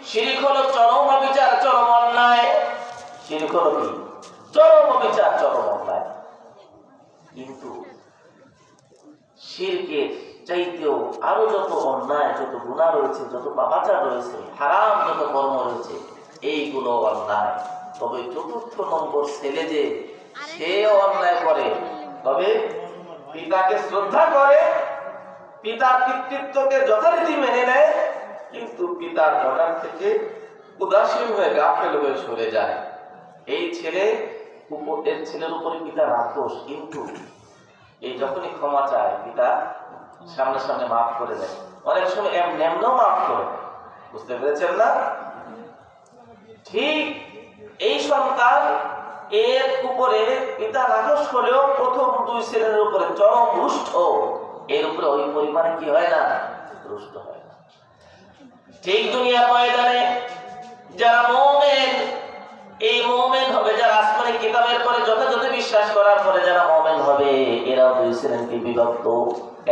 শিরিক হলো চরম অবিচার, চরম অন্যায়। শিরিক হলো কি? চরম অবিচার, চরম অন্যায়। কিন্তু শিরকের চাইতেও আরো যত অন্যায়, যত গুনাহ রয়েছে, যত পাপাচার রয়েছে, হারাম যত কর্ম রয়েছে, এইগুলো অন্যায়। তবে চতুর্থ নম্বর ছেলে যে সেও অন্যায় করে, তবে পিতাকে শ্রদ্ধা করে, পিতার পিতৃত্বকে যথারীতি মেনে নেয়, কিন্তু পিতার অর্ডার থেকে উদাসীন হয়ে গাফেল হয়ে সরে যায়। এই ছেলের উপরে পিতা রাক্ষস, কিন্তু এই যখনই ক্ষমা চায় পিতা সামনে সামনে মাফ করে দেয়, অনেক সময় এমনও মাফ করে। বুঝতে পেরেছেন না? ঠিক এই সন্তান এর উপরে পিতা রাক্ষস হলেও প্রথম দুই ছেলের উপরে চরম রুষ্ট, এর উপরে ওই পরিমাণে কি হয় না? রুষ্ট হয় না। ঠিক দুনিয়ার ময়দানে যারা মুমিন, এই মুমিন হবে যারা আসমানি কিতাবের পরে যথাযথ বিশ্বাস করার পরে যারা মুমিন হবে, এরাও দুই শ্রেণীতে বিভক্ত।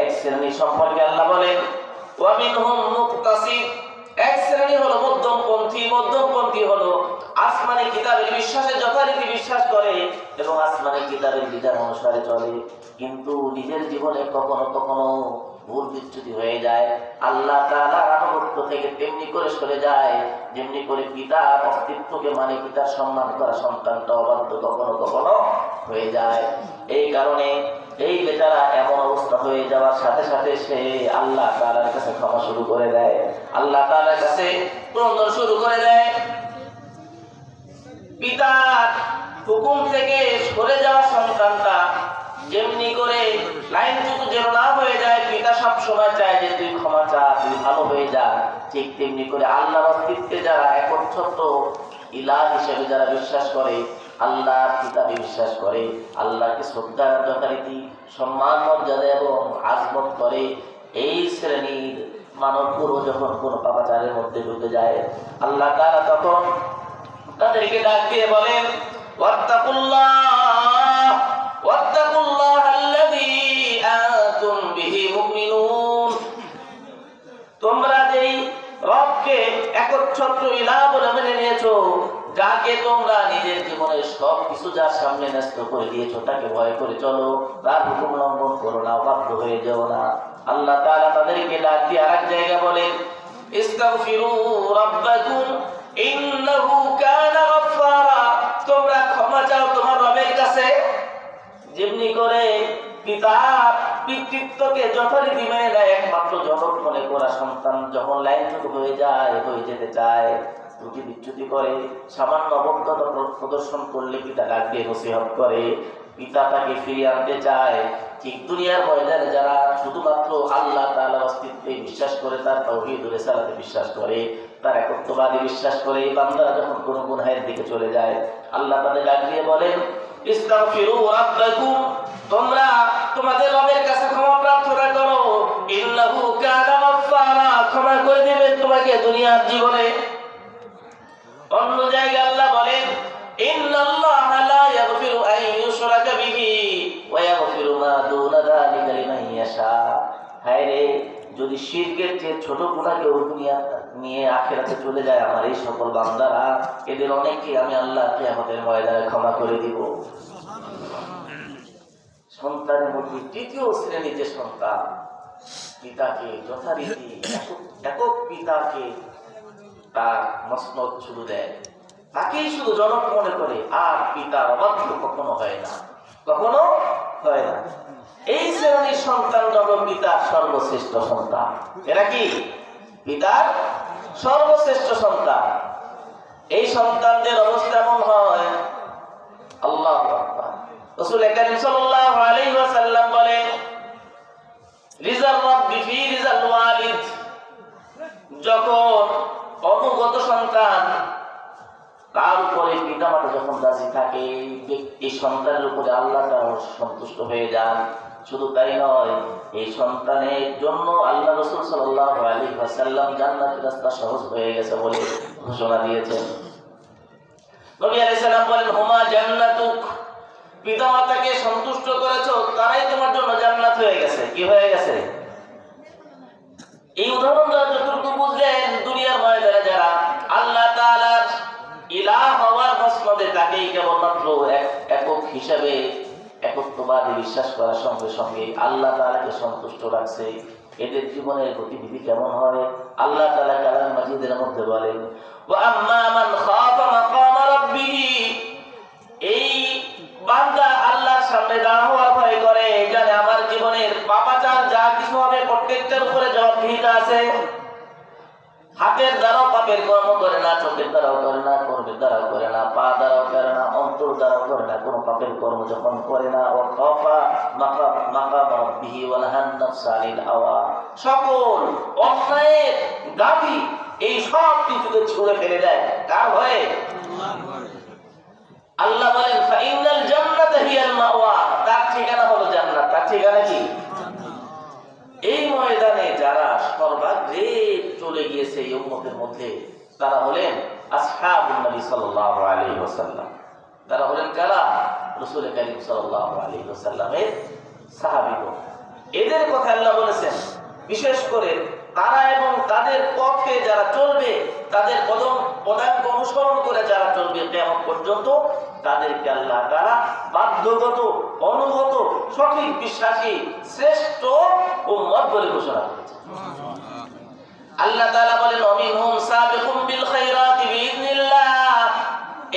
এক শ্রেণী সম্পর্কে আল্লাহ বলেন, ওয়া মিনহুম মুকতাসিদ, এক শ্রেণী হলো মধ্যমপন্থী। মধ্যমপন্থী হলো আসমানি কিতাবের বিশ্বাসে যথারীতি বিশ্বাস করে এবং আসমানি কিতাবের বিধান অনুসারে চলে, কিন্তু নিজের জীবনে কখনো কখনো ভুল বিচ্যুতি হয়ে যায়, আল্লাহ তাআলার আনুগত্য থেকে তেমনি করে সরে যায় যেমনি করে পিতার অস্তিত্বকে মানে পিতার সম্মান করা সন্তানটা অবাধ্য কখনো কখনো হয়ে যায়। এই কারণে এই বেচারা এমন অবস্থা হয়ে যাওয়ার সাথে সাথে সে আল্লাহ তাআলার কাছে ক্ষমা শুরু করে দেয়, আল্লাহ তাআলার কাছে ক্রন্দন শুরু করে দেয়। পিতার হুকুম থেকে সরে যাওয়া সন্তানটা যেমনি করে লাইনচ্যুত যেন না হয়ে যায়, পিতা সব সময় চায় যে তুই ক্ষমা চা, তুই ভালো হয়ে যা, ঠিক তেমনি করে আল্লাহর অস্তিত্বে যারা একচ্ছত্র ইলাহ হিসেবে যারা বিশ্বাস করে, আল্লাহর কিতাবে বিশ্বাস করে, আল্লাহকে শ্রদ্ধা যথারীতি সম্মান মর্যাদা এবং আজমত করে, এই শ্রেণীর মানবগুলো যখন কোনো পাপাচারের মধ্যে ঢুকে যায়, আল্লাহ তাআলা তখন তাদেরকে ডাক দিয়ে বলেন, ওয়াত্তাকুল্লাহ ওয়াত্তাকুল্লাহাল্লাযী আনতুম বিহি মুমিনুন, তোমরা যেই রবকে একচ্ছত্র ইলাহ বলে মেনে নিয়েছো, যাকে তোমরা নিজের জীবনের সব কিছু যার সামনে ন্যস্ত করে দিয়েছো, তাকে ভয় করে চলো, তার হুকুম লঙ্ঘন করো না, বাধ্য হয়ে যাও না। আল্লাহ তাআলা তাদেরকে ডাক দিয়ে আরেক জায়গায় বলেন, ইস্তাগফিরু রাব্বাকুম ইন্নাহু কানা গাফফারা, তোমরা ক্ষমা চাও তোমার রবের কাছে। যেমনি করে পিতার পিতৃত্বকে যথারীতি মেনে নেয় একমাত্র জনক মনে করা সন্তান যখন লাইনচ্যুত হয়ে যায়, হয়ে যেতে চায়, ত্রুটি বিচ্যুতি করে, সামান্য অবজ্ঞতা প্রদর্শন করলে পিতা ডাক দিয়ে নসিহত করে, পিতা তাকে ফিরিয়ে আনতে চায়। ঠিক দুনিয়ার ময়দানে যারা শুধুমাত্র আল্লাহ তাআলার অস্তিত্বে বিশ্বাস করে, তার তাওহীদ ও রিসালাতে বিশ্বাস করে, তার একত্ববাদী বিশ্বাস করে, বান্দারা যখন কোনো গুনাহের দিকে চলে যায়, আল্লাহ তাদের ডাক দিয়ে বলেন, ইস্তাগফিরু রাব্বাকুম, তোমরা তোমাদের রবের কাছে ক্ষমা প্রার্থনা করো, ইন্নাহু কানা গাফফারা, ক্ষমা করে দিবেন তোমাকে দুনিয়ার জীবনে। অন্য জায়গায় আল্লাহ বলেন ইন্নাল্লাহা লা ইয়াগফিরু আন ইউশরাকা বিহি ওয়া ইয়াগফিরু মা দুনা যালিকা লিমান ইয়াশা। হায়রে, যদি শিরকের যে ছোট গুনাহকে দুনিয়া নিয়ে আখিরাতে চলে যায় আমার এই সকল বান্দারা, এদের অনেককে আমি আল্লাহ কিয়ামতের ময়দানে ক্ষমা করে দিব। সন্তানের মধ্যে তৃতীয় শ্রেণীর যে সন্তান, পিতাকে যথারীতি একক পিতাকে তার মসনদ শুরু দেয়, তাকেই শুধু জনক মনে করে, আর পিতার অবাধ্য কখনো হয় না, কখনো হয় না। এই শ্রেণীর সন্তান হল পিতার সর্বশ্রেষ্ঠ সন্তান। এরা কি পিতার সর্বশ্রেষ্ঠ সন্তান। এই সন্তানদের অবস্থা এমন হয়, আল্লাহু আকবার। রাসূল কারীম সাল্লাল্লাহু আলাইহি ওয়াসাল্লাম বলেন রিজাল রাব্বি ফি রিজাল ওয়ালিদ, যখন অনুগত সন্তান তার উপরে পিতামাতা যখন রাজি থাকে, এই সন্তানের উপরে আল্লাহ তাআলা সন্তুষ্ট হয়ে যান। শুধু তাই নয়, এই সন্তানের জন্য আল্লাহ রাসূল সাল্লাল্লাহু আলাইহি ওয়াসাল্লাম জান্নাতের রাস্তা সহজ হয়ে গেছে বলে ঘোষণা দিয়েছেন। নবী আলাইহিস সালাম বলেন হুমা জান্নাতুক, পিতামাতাকে সন্তুষ্ট করেছো, তারাই তোমার জন্য জান্নাত হয়ে গেছে। কি হয়ে গেছে? এই উদাহরণ দ্বারা যতটুকু বুঝলেন, দুনিয়ার ময়দানে যারা আল্লাহ তাআলার ইলাহ হওয়ার মসনদে তাকেই কেবলমাত্র একক হিসাবে একত্ববাদী বিশ্বাস করার সঙ্গে সঙ্গে আল্লাহ তাআলাকে সন্তুষ্ট রাখছে, এদের জীবনের গতিবিধি কেমন হয়? আল্লাহ তাআলা কালাম মাজিদের মধ্যে বলেন ওয়া আম্মা মান খাফা মাকামা রাব্বিহি, এই বান্দা আল্লাহর সামনে দাঁড় হওয়ার ভয় করে, জানে আমার জীবনের পাপাচার যা কিছু হবে প্রত্যেকটার উপরে জবাবদিহিতা আছে। হাতের দ্বারাও পাপের কর্ম করে না, চোখের দ্বারাও করে না, কর্মের দ্বারাও করে না, পা দ্বারাও করে না, অন্তর দ্বারাও করে না, কোনো পাপের কর্ম যখন করে না, ও খাফা মাকাম রাব্বিহি ওয়া নাহান নাফসা আনিল হাওয়া, সকল অন্যায়ের গাভী এই সব কিছুকে ছুঁড়ে ফেলে দেয় কার ভয়ে? আল্লাহ বলেন ফাইনাল জান্নাতা হিয়াল মাওয়া, তার ঠিকানা হলো জান্নাত। তার ঠিকানা কি? এই ময়দানে যারা সর্বাগ্রে চলে গিয়েছে এই উম্মতের মধ্যে, তারা হলেন আসহাবুন নবী সাল্লাল্লাহু আলাইহি ওয়াসাল্লাম। তারা হলেন কারা? রাসূল কারীম সাল্লাল্লাহু আলাইহি ওয়াসাল্লামের সাহাবীগণ। এদের কথা আল্লাহ বলেছেন, বিশেষ করে তারা এবং তাদের পথে যারা চলবে, তাদের পদাঙ্ক অনুসরণ করে যারা চলবে কিয়ামত পর্যন্ত, তাদেরকে আল্লাহ তাআলা বাধ্যগত, অনুগত, সঠিক বিশ্বাসী শ্রেষ্ঠ উম্মত বলে ঘোষণা করেছেন। আল্লাহ তাআলা বলেন ওয়ামিনহুম সাবিকুম বিল খায়রাতি বিইذنিল্লাহ।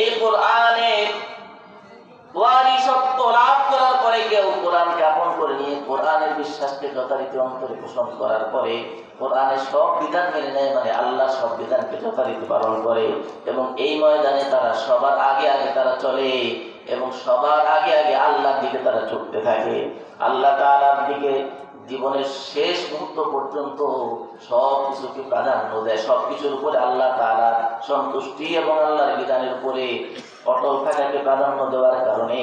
এই কোরআনের ওয়ারিসত্ব লাভ করার পরে, কেউ কোরআনকে আপন করে নিয়ে কোরআনের বিশ্বাসকে যথারীতি অন্তরে পোষণ করার পরে কোরআনের সব বিধান মেনে নেয়, মানে আল্লাহর সব বিধানকে যথারীতি পালন করে, এবং এই ময়দানে তারা সবার আগে আগে তারা চলে এবং সবার আগে আগে আল্লাহর দিকে তারা ছুটতে থাকে। আল্লাহ তাআলার দিকে জীবনের শেষ মুহূর্ত পর্যন্ত সব কিছুকে প্রাধান্য দেয়, সব কিছুর উপরে আল্লাহ তাআলার সন্তুষ্টি এবং আল্লাহর বিধানের উপরে অটল থাকাকে প্রাধান্য দেওয়ার কারণে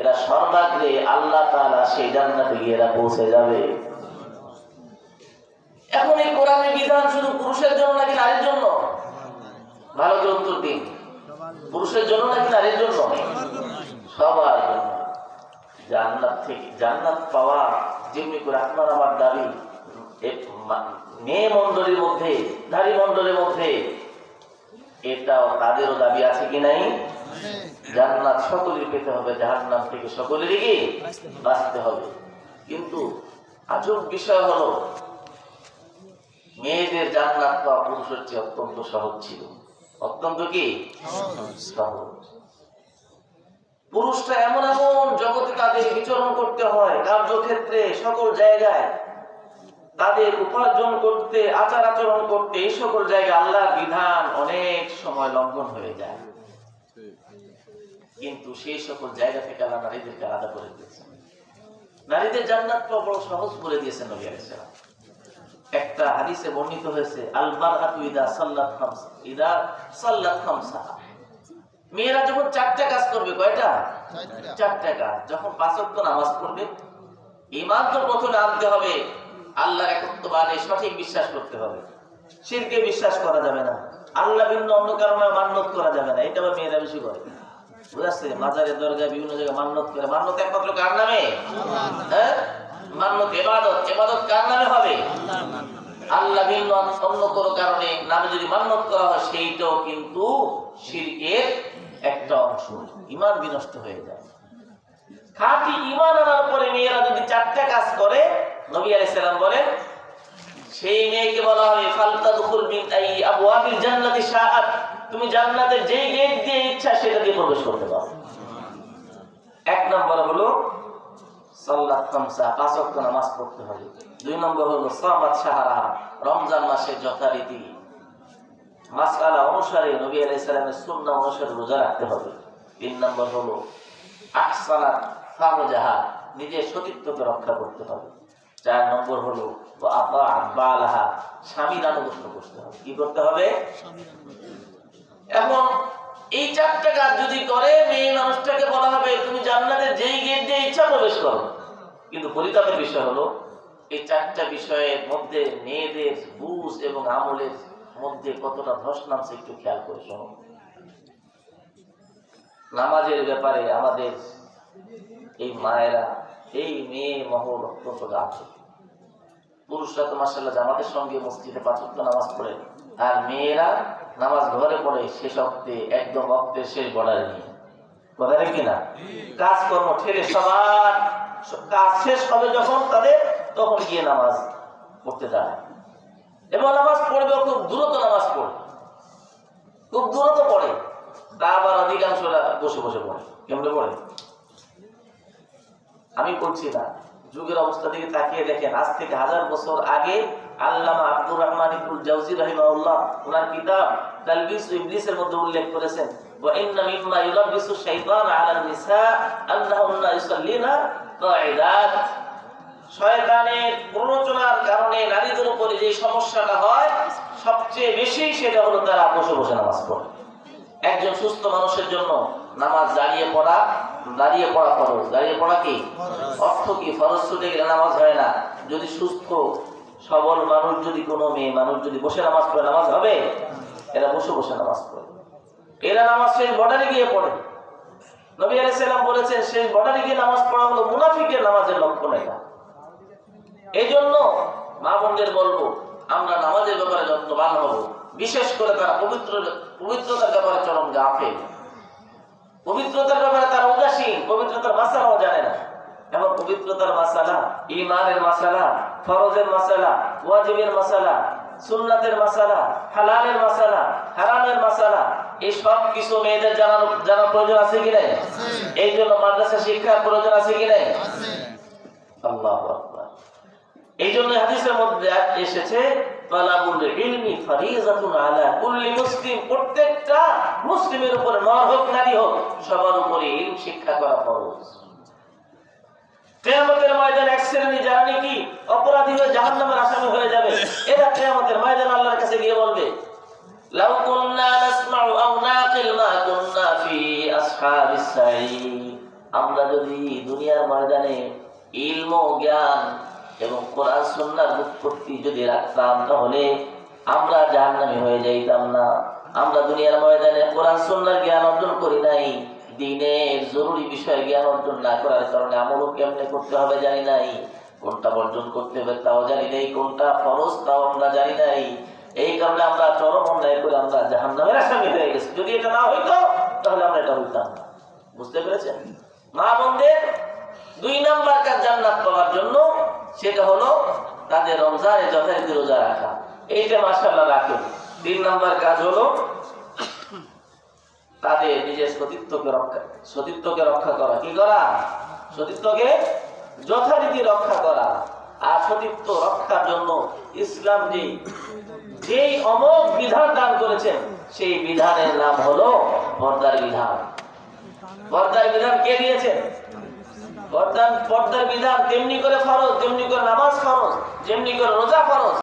এরা সর্বাগ্রে আল্লাহ তাআলা সেই জান্নাতে গিয়ে এরা পৌঁছে যাবে। এখন এই কোরআনের বিধান শুধু পুরুষের জন্য নাকি নারীর জন্য? ভালো করে উত্তর দিন। পুরুষের জন্য নাকি নারীর জন্য? সবার জন্য। জান্নাত থেকে জান্নাত পাওয়া যেমনি করে আপনার আমার দাবি, মেয়ে মণ্ডলীর মধ্যে, নারী মণ্ডলীর মধ্যে, এটাও তাদেরও দাবি আছে কি নাই? জান্নাত সকলেই পেতে হবে, জাহান্নাম থেকে সকলেরই কি বাঁচতে হবে। কিন্তু আজব বিষয় হলো, মেয়েদের জান্নাত পাওয়া পুরুষের চেয়ে অত্যন্ত সহজ ছিল। অত্যন্ত কি সহজ। পুরুষরা এমন এমন জগতে তাদের বিচরণ করতে হয়, কার্যক্ষেত্রে সকল জায়গায় তাদের উপার্জন করতে, আচার আচরণ করতে, এই সকল জায়গায় আল্লাহর বিধান অনেক সময় লঙ্ঘন হয়ে যায়। কিন্তু সেই সকল জায়গা থেকে আল্লাহ নারীদেরকে আলাদা করে দিয়েছেন। নারীদের জান্নাত পাওয়া বড় সহজ করে দিয়েছেন নবী আলাইহিস সালাম। একটা হাদিসে বর্ণিত হয়েছে আল মারআতু ইদা সাল্লাত খামসা, মেয়েরা যখন চারটা কাজ করবে, কয়টা? চারটা কাজ। যখন 5 ওয়াক্ত নামাজ পড়বে, ঈমান তো প্রথমে আনতে হবে, আল্লাহর একত্ববাদে সঠিক বিশ্বাস করতে হবে। শিরকে বিশ্বাস করা যাবে না, আল্লাহ ভিন্ন অন্য কারণে মান্যত করা যাবে না। এটা আবার মেয়েরা বেশি করে, বুঝাচ্ছে? মাজারে দরগায় বিভিন্ন জায়গায় মান্যত করে। মান্যত একমাত্র কার নামে? হ্যাঁ, মান্যত ইবাদত। ইবাদত কার নামে হবে? আল্লাহ ভিন্ন অন্য কোনো কারণে নামে যদি মান্যত করা হয়, সেইটাও কিন্তু শিরকের একটা অংশ, ঈমান বিনষ্ট হয়ে যায়। খাঁটি ঈমান আনার পরে মেয়েরা যদি চারটা কাজ করে, নবী আলাইহিস সালাম বলেন সেই মেয়েকে বলা হবে ফালতাদখুল মিন আই আবওয়াবিল জান্নাতি শাআত, তুমি জান্নাতের যেই গেট দিয়ে ইচ্ছা সেটা দিয়ে প্রবেশ করতে পারো। এক নম্বর হলো সালাত খামসা, ৫ ওয়াক্ত নামাজ পড়তে হবে। ২ নম্বর হলো সামাত শাহরাহা, রমজান মাসে যথারীতি মাসআলা অনুসারে নবী আলাইহিস সালামের সুন্নাহ অনুসারে রোজা রাখতে হবে। ৩ নম্বর হলো আহসানাত ফারজাহা, নিজের সতীত্বকে রক্ষা করতে হবে। ৪ নম্বর হলো আতাআত বালাহা, স্বামীর আনুগত্য করতে হবে। কি করতে হবে? এখন এই ৪টা কাজ যদি করে, মেয়ে মানুষটাকে বলা হবে তুমি জান্নাতের যেই গেট দিয়ে ইচ্ছা প্রবেশ করো। কিন্তু পরিতাপের বিষয় হলো এই ৪টা বিষয়ের মধ্যে মেয়েদের বুঝ এবং আমলের মধ্যে কতটা ধস নামছে একটু খেয়াল করে শোনো। নামাজের ব্যাপারে আমাদের এই মায়েরা, এই মেয়ে মহল অত্যন্ত গাফিল। পুরুষরা তো মাশাআল্লাহ জামাতের সঙ্গে মসজিদে ৫ ওয়াক্ত নামাজ পড়ে, আর মেয়েরা নামাজ ঘরে পড়ে শেষ ওয়াক্তে, একদম ওয়াক্তের শেষ বর্ডারে নিয়ে। কথা ঠিক কিনা? কাজকর্ম ঠেলে সবার কাজ শেষ হবে যখন তাদের, তখন গিয়ে নামাজ পড়তে যায়। এবং নামাজ পড়বে, খুব দ্রুত নামাজ পড়ে, খুব দ্রুত পড়ে। তা আবার অধিকাংশরা বসে বসে পড়ে। কেমনে পড়ে? আমি বলছি না, যুগের অবস্থা দিকে তাকিয়ে দেখেন। আজ থেকে 1000 বছর আগে আল্লামা আব্দুর রহমান ইবনুল জাওজি রাহিমাহুল্লাহ ওনার কিতাব তালবিস ইবলিসের মধ্যে উল্লেখ করেছেন, ওয়া ইন্না মিম্মা ইউলাবিসু শাইতান আলা নিসা আন্নাহুন্না ইউসাল্লিনা কাঈদাত। শয়তানের প্ররোচনার কারণে নারীদের উপরে যে সমস্যাটা হয় সবচেয়ে বেশি, সেটা হলো তারা বসে বসে নামাজ পড়ে। একজন সুস্থ মানুষের জন্য নামাজ দাঁড়িয়ে পড়া ফরজ। দাঁড়িয়ে পড়া কি অর্থ? কি ফরজ ছুটে গেলে নামাজ হয় না। যদি সুস্থ সবল মানুষ, যদি কোনো মেয়ে মানুষ যদি বসে নামাজ পড়ে, নামাজ হবে? এরা বসে বসে নামাজ পড়ে। এরা নামাজ শেষ বর্ডারে গিয়ে পড়ে। নবী আলাইহিস সালাম বলেছেন শেষ বর্ডারে গিয়ে নামাজ পড়া হলো মুনাফিকের নামাজের লক্ষণ। এটা এই জন্য মা বোনদের বলবো, আমরা নামাজের ব্যাপারে যত্নবান হব। বিশেষ করে তারা পবিত্রতার ব্যাপারে চরম গাফেল, পবিত্রতার ব্যাপারে তারা উদাসীন, পবিত্রতার মাসালাও জানে না। এবং পবিত্রতার মাসালা, ঈমানের মাসালা, ফরজের মাসালা, ওয়াজিবের মাসালা, সুন্নাতের মাসালা, হালালের মাসালা, হারামের মাসালা, এই সব কিছু মেয়েদের জানার প্রয়োজন আছে কি নাই? এই জন্য মাদ্রাসা শিক্ষার প্রয়োজন আছে কি নাই? আল্লাহু আকবার। এই জন্য হাদিসের মধ্যে এসেছে তালাবুল ইলমি ফারিজাতুন আলা কুল্লি মুসলিম, প্রত্যেকটা মুসলিমের উপরে, নর হোক নারী হোক, সবার উপরে ইলম শিক্ষা করা ফরজ। কিয়ামতের ময়দানে এক শ্রেণী যারা নাকি অপরাধী হয়ে জাহান্নামের আসামি হয়ে যাবে, এরা কিয়ামতের ময়দানে আল্লাহর কাছে গিয়ে বলবে লাউ কুননা নাসমাউ আও নাকিল মা কুননা ফি আসহাবিস সাঈর। আমরা যদি দুনিয়ার ময়দানে ইলম ও জ্ঞান এবং কোরআন সুন্নাহর উৎপত্তি যদি রাখতাম, তাহলে আমরা জাহান্নামী হয়ে যাইতাম না। আমরা দুনিয়ার ময়দানে কোরআন সুন্নাহর জ্ঞান অর্জন করি নাই, দ্বীনের জরুরি বিষয় জ্ঞান অর্জন না করার কারণে আমলও কেমনে করতে হবে জানি নাই, কোনটা বর্জন করতে হবে তাও জানি নাই, কোনটা ফরজ তাও আমরা জানি নাই। এই কারণে আমরা চরম অন্যায় করে আমরা জাহান্নামের আসামি হয়ে গেছি। যদি এটা না হইতো তাহলে আমরা এটা হইতাম না। বুঝতে পেরেছেন? মা বোনদের 2 নাম্বার কাজ জান্নাত পাওয়ার জন্য, সেটা হলো তাদের রমজানে যথারীতি রোজা রাখা। এইটা মাশাআল্লাহ রাখে। 3 নাম্বার কাজ হলো তাদের নিজের সতীত্বকে রক্ষা করা। কি করা? সতীত্বকে যথারীতি রক্ষা করা। আর সতীত্ব রক্ষার জন্য ইসলাম যেই অমোঘ বিধান দান করেছেন, সেই বিধানের নাম হলো পর্দার বিধান। পর্দার বিধান কে দিয়েছেন? পর্দার বিধান তেমনি করে ফরজ, তেমনি করে নামাজ ফরজ, যেমনি করে রোজা ফরজ।